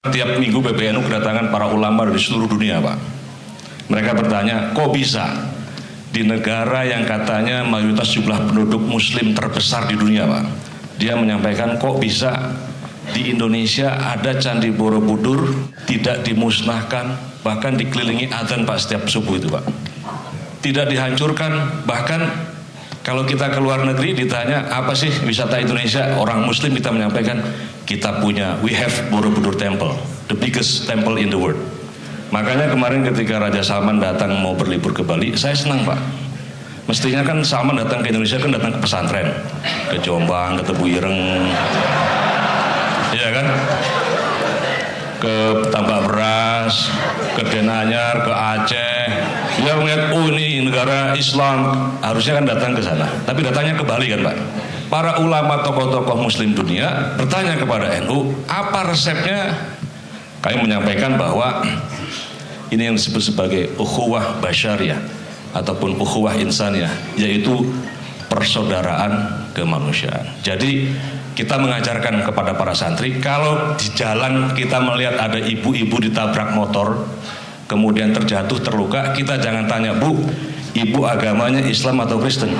Tiap minggu PBNU kedatangan para ulama dari seluruh dunia, Pak. Mereka bertanya, kok bisa di negara yang katanya mayoritas jumlah penduduk muslim terbesar di dunia, Pak. Dia menyampaikan, kok bisa di Indonesia ada Candi Borobudur tidak dimusnahkan, bahkan dikelilingi adzan, Pak, setiap subuh itu, Pak. Tidak dihancurkan, bahkan kalau kita ke luar negeri ditanya apa sih wisata Indonesia, orang muslim kita menyampaikan kita punya, we have Borobudur Temple, the biggest temple in the world. Makanya kemarin ketika Raja Salman datang mau berlibur ke Bali, saya senang, Pak. Mestinya kan Salman datang ke Indonesia kan datang ke pesantren, ke Jombang, ke Tebu Ireng, iya kan, ke Tambak Beras, ke Denanyar, ke Aceh. Dia melihat, oh ini negara Islam, harusnya kan datang ke sana. Tapi datangnya ke Bali kan, Pak. Para ulama tokoh-tokoh muslim dunia bertanya kepada NU, apa resepnya? Kami menyampaikan bahwa ini yang disebut sebagai ukhuwah basyariah ataupun ukhuwah insaniyah, yaitu persaudaraan kemanusiaan. Jadi kita mengajarkan kepada para santri, kalau di jalan kita melihat ada ibu-ibu ditabrak motor, kemudian terjatuh terluka, kita jangan tanya, Bu, ibu agamanya Islam atau Kristen?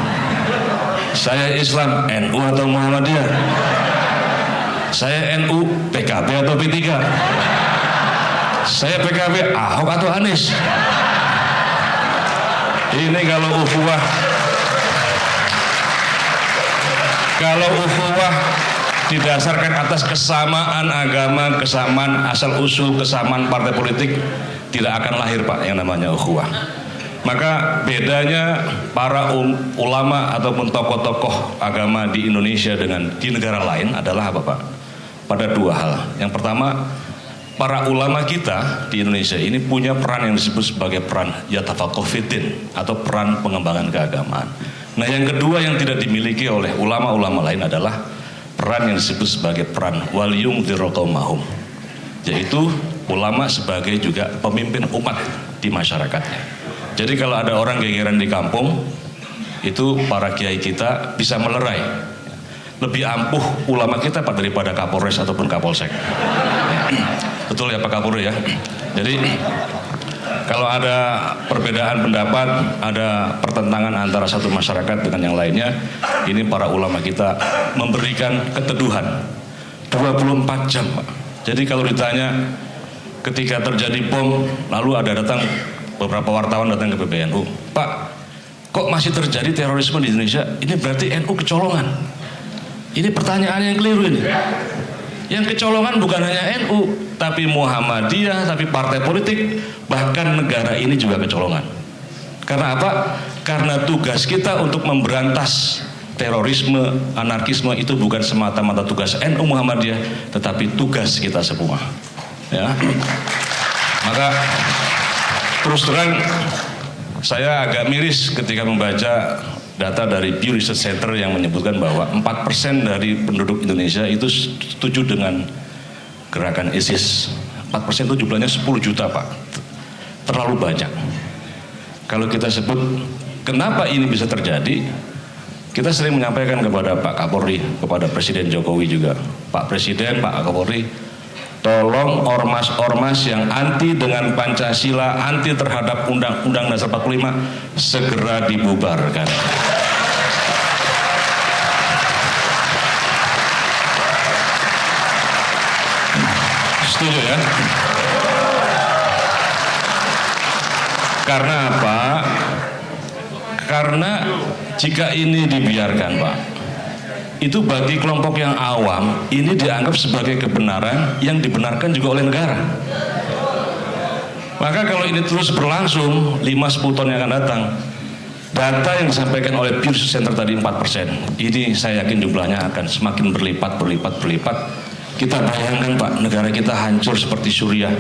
Saya Islam, NU atau Muhammadiyah? Saya NU, PKB atau P3? Saya PKB, Ahok atau Anies? Ini kalau ukhuwah, didasarkan atas kesamaan agama, kesamaan asal usul, kesamaan partai politik, tidak akan lahir, Pak, yang namanya ukhuwah. Maka bedanya para ulama ataupun tokoh-tokoh agama di Indonesia dengan di negara lain adalah apa, Pak? Pada dua hal. Yang pertama, para ulama kita di Indonesia ini punya peran yang disebut sebagai peran yatafaqahu fiddin atau peran pengembangan keagamaan. Nah, yang kedua yang tidak dimiliki oleh ulama-ulama lain adalah peran yang disebut sebagai peran waliyungdhiru qaumahum, yaitu ulama sebagai juga pemimpin umat di masyarakatnya. Jadi kalau ada orang gegeran di kampung, itu para kiai kita bisa melerai. Lebih ampuh ulama kita, Pak, daripada Kapolres ataupun Kapolsek. Betul ya, Pak Kapolri ya. Jadi kalau ada perbedaan pendapat, ada pertentangan antara satu masyarakat dengan yang lainnya, ini para ulama kita memberikan keteduhan 24 jam, Pak. Jadi kalau ditanya ketika terjadi bom, lalu ada datang beberapa wartawan datang ke PBNU, Pak, kok masih terjadi terorisme di Indonesia? Ini berarti NU kecolongan. Ini pertanyaan yang keliru ini. Yang kecolongan bukan hanya NU, tapi Muhammadiyah, tapi partai politik, bahkan negara ini juga kecolongan. Karena apa? Karena tugas kita untuk memberantas terorisme, anarkisme itu bukan semata-mata tugas NU Muhammadiyah, tetapi tugas kita semua. Ya. Maka terus terang saya agak miris ketika membaca data dari Pew Research Center yang menyebutkan bahwa 4% dari penduduk Indonesia itu setuju dengan gerakan ISIS. 4% itu jumlahnya 10 juta, Pak. Terlalu banyak. Kalau kita sebut kenapa ini bisa terjadi, kita sering menyampaikan kepada Pak Kapolri, kepada Presiden Jokowi juga, Pak Presiden, Pak Kapolri, tolong ormas-ormas yang anti dengan Pancasila, anti terhadap Undang-Undang Dasar 45 segera dibubarkan. Setuju ya? Karena apa? Karena jika ini dibiarkan, Pak, itu bagi kelompok yang awam ini dianggap sebagai kebenaran yang dibenarkan juga oleh negara. Maka kalau ini terus berlangsung 5-10 tahun yang akan datang, data yang disampaikan oleh Pew Center tadi 4%, ini saya yakin jumlahnya akan semakin berlipat. Kita bayangkan, Pak, negara kita hancur seperti Suriah,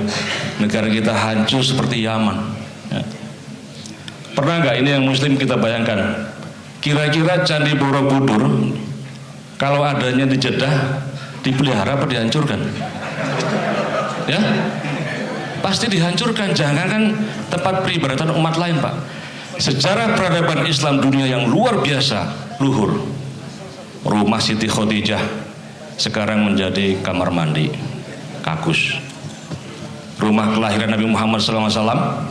negara kita hancur seperti Yaman. Ya. Pernah nggak ini yang Muslim kita bayangkan? Kira-kira Candi Borobudur kalau adanya di Jeddah, dipelihara apa dihancurkan? Ya, pasti dihancurkan. Jangankan tempat peribadatan umat lain, Pak. Sejarah peradaban Islam dunia yang luar biasa, luhur. Rumah Siti Khadijah sekarang menjadi kamar mandi, kakus. rumah kelahiran Nabi Muhammad SAW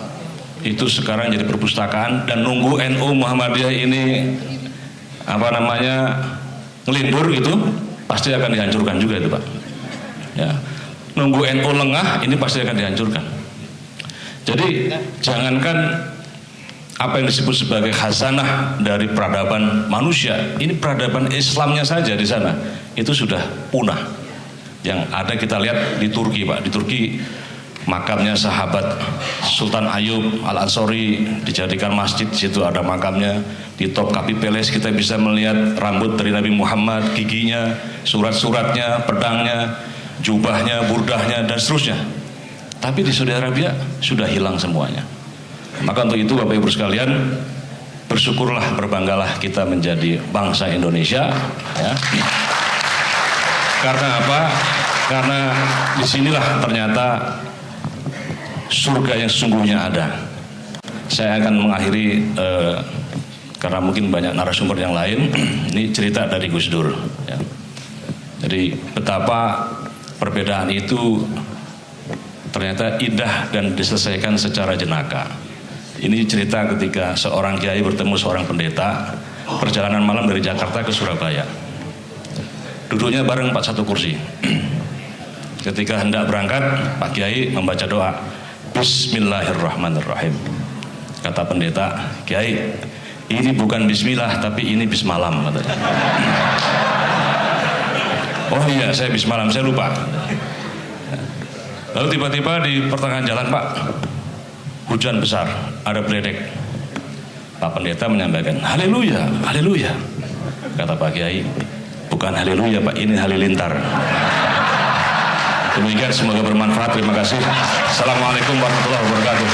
itu sekarang jadi perpustakaan, dan nunggu NU Muhammadiyah ini ngelindur gitu, pasti akan dihancurkan juga itu Pak. Ya, nunggu NU lengah ini pasti akan dihancurkan. Jadi jangankan apa yang disebut sebagai khazanah dari peradaban manusia, ini peradaban Islamnya saja di sana itu sudah punah. Yang ada kita lihat di Turki Pak, di Turki makamnya sahabat Sultan Ayub Al-Ansori dijadikan masjid, di situ ada makamnya. Di Topkapi Palace kita bisa melihat rambut dari Nabi Muhammad, giginya, surat-suratnya, pedangnya, jubahnya, burdahnya, dan seterusnya. Tapi di Saudi Arabia sudah hilang semuanya. Maka untuk itu Bapak Ibu sekalian, bersyukurlah, berbanggalah kita menjadi bangsa Indonesia, ya. Karena apa? Karena disinilah ternyata surga yang sesungguhnya ada. Saya akan mengakhiri karena mungkin banyak narasumber yang lain. Ini cerita dari Gus Dur, ya. Jadi betapa perbedaan itu ternyata indah dan diselesaikan secara jenaka. Ini cerita ketika seorang kiai bertemu seorang pendeta, perjalanan malam dari Jakarta ke Surabaya. Duduknya bareng satu kursi. Ketika hendak berangkat, Pak Kiai membaca doa, Bismillahirrahmanirrahim. Kata pendeta, Kiai, ini bukan bismillah tapi ini bismalam, katanya. Oh iya, saya bismalam, saya lupa. Lalu tiba-tiba di pertengahan jalan Pak, hujan besar, ada beledek. Pak pendeta menyampaikan, haleluya, haleluya. Kata Pak Kiai, bukan haleluya Pak, ini halilintar. Demikian, semoga bermanfaat. Terima kasih. Assalamualaikum warahmatullahi wabarakatuh.